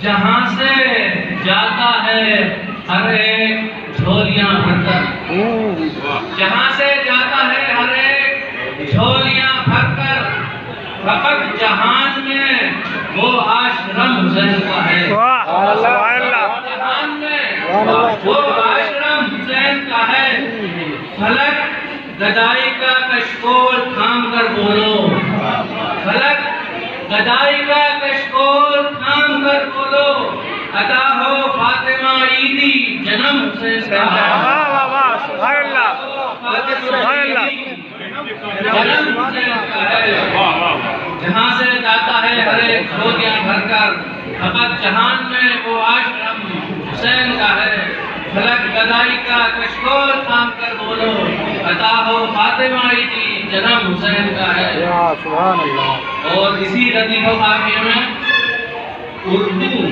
جہاں سے جاتا ہے ہر ایک جھولیاں بھر کر، جہاں سے جاتا ہے ہر ایک جھولیاں بھر کر، فقط جہان میں وہ آشرم حسین کا ہے، جہان میں وہ آشرم حسین کا ہے۔ فلک گدائی کا کشکول تھام کر بولو، فلک گدائی کا کشکول تھام کر بولو، عطا ہو فاطمہ عیدی جنم حسین کا ہے، جنم حسین کا ہے۔ جہاں سے جاتا ہے ہر ایک جھولیاں بھر کر، فقط جہان میں وہ آشرم حسین کا ہے۔ فلک گدائی کا کشکول تھام کر بولو، عطا ہو فاطمہ عیدی جنم حسین کا ہے۔ سبحان اللہ۔ اور اسی لطیف و قافیے میں اردو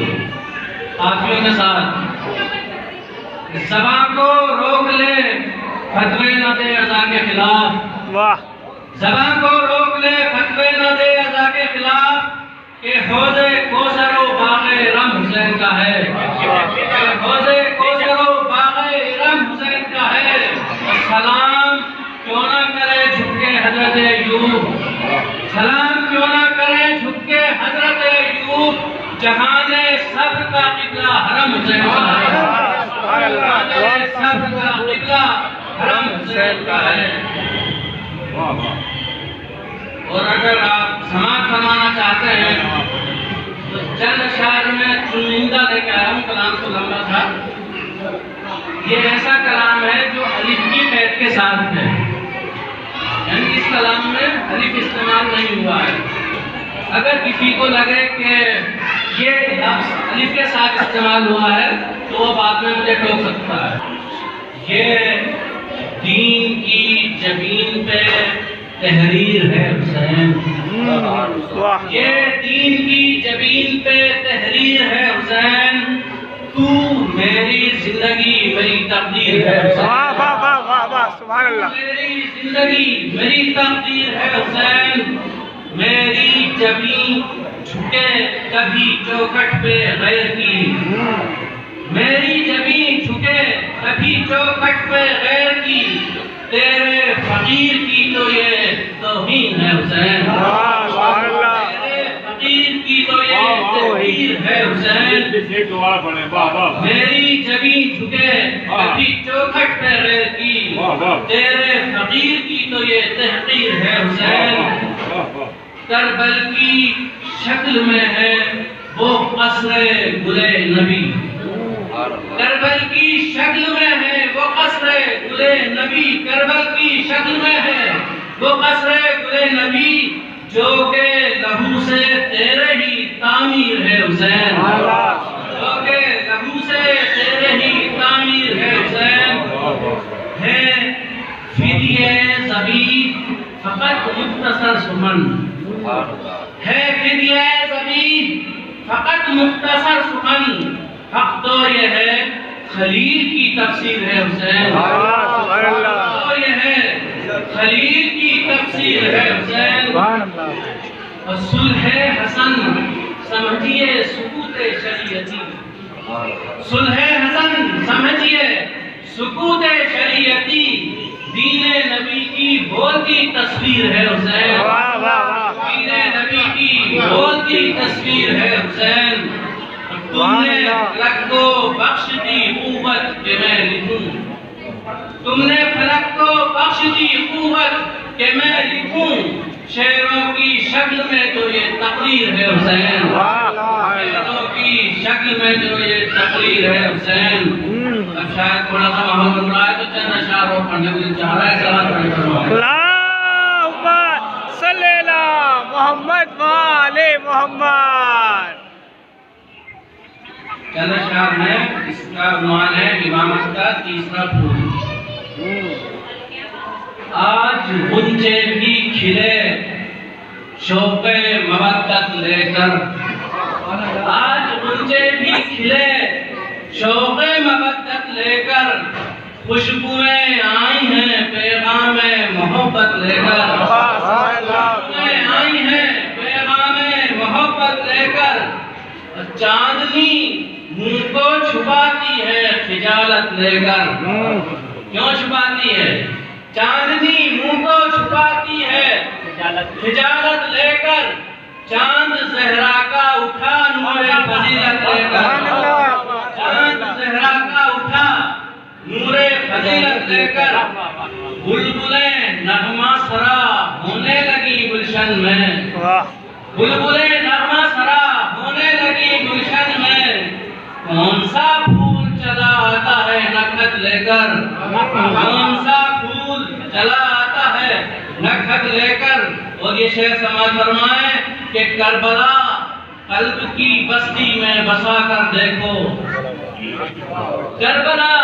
قافیوں کے ساتھ، زبان کو روک لے فتوے نہ دے ازا کے خلاف، زبان کو روک لے فتوے نہ دے ازا کے خلاف، کہ حوض کوثر و باغ رم حسین کا ہے، کہ حوض کوثر و باغ رم حسین کا ہے۔ سلام کیوں نہ کرے جھک کے حضرت ایوب، سلام کیوں نہ کرے جھک کے حضرت ایوب، جہان صبر کا قبلہ حرم حسین کا ہے، جہان صبر کا قبلہ حرم حسین کا ہے۔ اور اگر آپ سماعت فرمانا چاہتے ہیں تو چند اشعار میں چنندہ لے کے آیا ہوں، کلام تو لمبا تھا۔ یہ ایسا کلام ہے جو الف کی قید کے ساتھ ہے، یعنی اس کلام میں الف استعمال نہیں ہوا ہے۔ اگر کسی کو لگے کہ یہ لفظ الف کے ساتھ استعمال ہوا ہے تو وہ بعد میں مجھے ٹوک سکتا ہے۔ یہ دین کی جبین پہ تحریر ہے حسین، یہ دین کی جبین پہ تحریر ہے حسین، تو میری زندگی میری تقدیر ہے حسین، میری زندگی میری تقدیر ہے حسین۔ میری جبین جھکے کبھی چوکھٹ پہ غیر کی، میری جبین جھکے کبھی چوکھٹ پہ غیر کی، تیرے فقیر کی تو یہ توہین ہے حسین، تیرے فقیر کی تو یہ توہین ہے حسین۔ میری جبین جھکے کبھی چوکھٹ پہ غیر کی، تیرے فقیر کی تو یہ تحقیر ہے حسین۔ کربل کی شکل میں ہے وہ قصر گلے نبی، کربل کی شکل میں ہے وہ قصر گلے نبی، کربل کی شکل میں ہے وہ قصر گلے نبی، جو کہ لہو سے تیرے ہی تعمیر ہے حسین، جو کہ لہو سے تیرے ہی تعمیر ہے حسین۔ ہے فدیے زبیب فقط مختصر سخن، ہے فدیے زبیب فقط مختصر سخن، حق تو یہ ہے خلیل کی تفسیر ہے حسین، حق تو یہ ہے خلیل کی تفسیر ہے حسین۔ اور صلح حسن سمجھیے سکوت شریعتی، صلح حسن سمجھیے سکوت شریعتی، دین نبی کی بولتی تصویر ہے حسین، دین نبی کی بولتی تصویر ہے حسین۔ تم نے فلک کو بخش دی قوت کہ میں لکھوں، تم نے فلک کو بخش دی قوت کہ میں لکھوں، شعروں کی شکل میں جو یہ تقریر ہے حسین، شعروں کی شکل میں جو یہ تقریر ہے حسین۔ اب شاید تھوڑا سا ماحول بن رہا ہے تو چند اشعار اور پڑھنے کو دل چاہ رہا ہے، صلوات پڑھنے کو۔ اللہم صلی اللہ محمد و آل محمد۔ چند اشعار میں اس کا عنوان ہے امامت کا تیسرا پھول۔ آج غنچے بھی کھلے شوق مودت لے کر، آج غنچے بھی کھلے شوق مودت لے کر، خوشبوئیں آئی ہیں پیغام محبت لے کر، خوشبوئیں آئی ہیں پیغام محبت لے کر، چاندنی منہ کو چھپاتی ہے خجالت لے کر. کیوں چھپاتی ہے؟ چاندنی منہ کو چھپاتی ہے خجالت لے کر. چاند زہرا کا اٹھا نور فضیلت لے کر. چاند زہرا کا اٹھا نور فضیلت لے کر. بلبلیں نغمہ سرا ہونے لگی گلشن میں. بلبلیں نغمہ سرا ہونے لگی گلشن میں. کون سا پھول چلا آتا ہے نکھت لے کر. کون سا پھول چلا آتا ہے نکھت لے کر. اور یہ شعر سماعت فرمائیں کہ کربلا قلب کی بستی میں بسا کر دیکھو. کربلا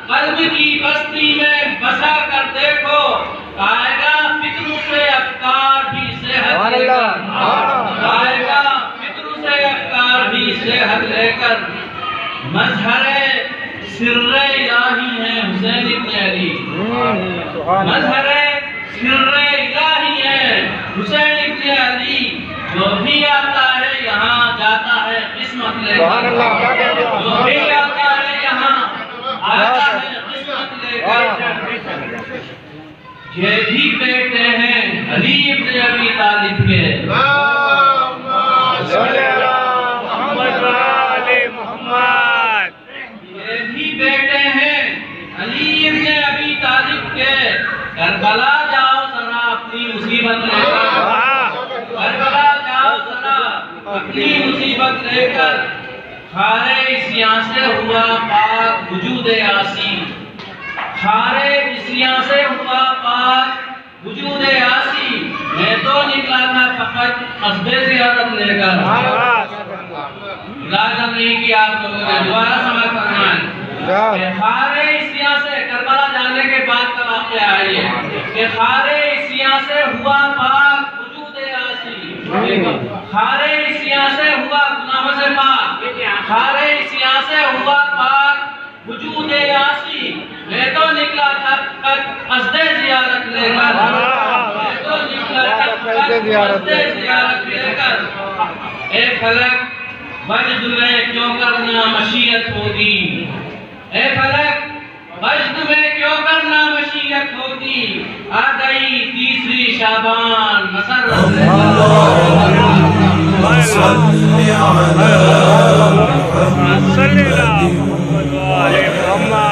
قلب کی بستی میں بسا کر دیکھو. آئے گا فکر سے افکار بھی صحت لے کر. آئے گا فکر سے افکار بھی صحت لے کر. مظہر سر الہی ہے حسین ابن علی. مظہر سر الہی ہے حسین ابن علی. جو بھی آتا ہے یہاں جاتا ہے قسمت لے کر. جو بھی آتا ہے یہاں آتا ہے قسمت لے کر. یہ بھی بیٹے ہیں علی ابن ابی طالب کے. یہ بھی بیٹے ہیں علی ابن ابی طالب کے. کربلا جاؤ ذرا اپنی مصیبت لے کر. کربلا جاؤ ذرا اپنی مصیبت لے کر. خارے عصیاں سے ہوا پاک وجود آسی. خارے عصیاں سے ہوا پاک وجود آسی. میں تو نکلا تھا فقط قصد زیارت لے کر. اجازت نہیں کی آپ لوگوں نے. دوبارہ سمجھ فرمائیں. خارے عصیاں سے کربلا جانے کے بعد کا واقعہ ہے یہ کہ خارے عصیاں سے ہوا پاک وجود آسی. خارے عصیاں سے ہوا گناہوں سے پاک. خارے عصیاں سے ہوا پاک وجود آسی. میں تو نکلا تھا قصد زیارت لے کر. میں تو نکلا تھا قصد زیارت لے کر. اے فلک وجد میں کیوں کرنا مشیت ہوگی. اے فلک وجد میں کیوں کرنا مشیت ہوگی. آ گئی تیسری شعبان مسرت لے کر. صلی اللہ علیہ وسلم.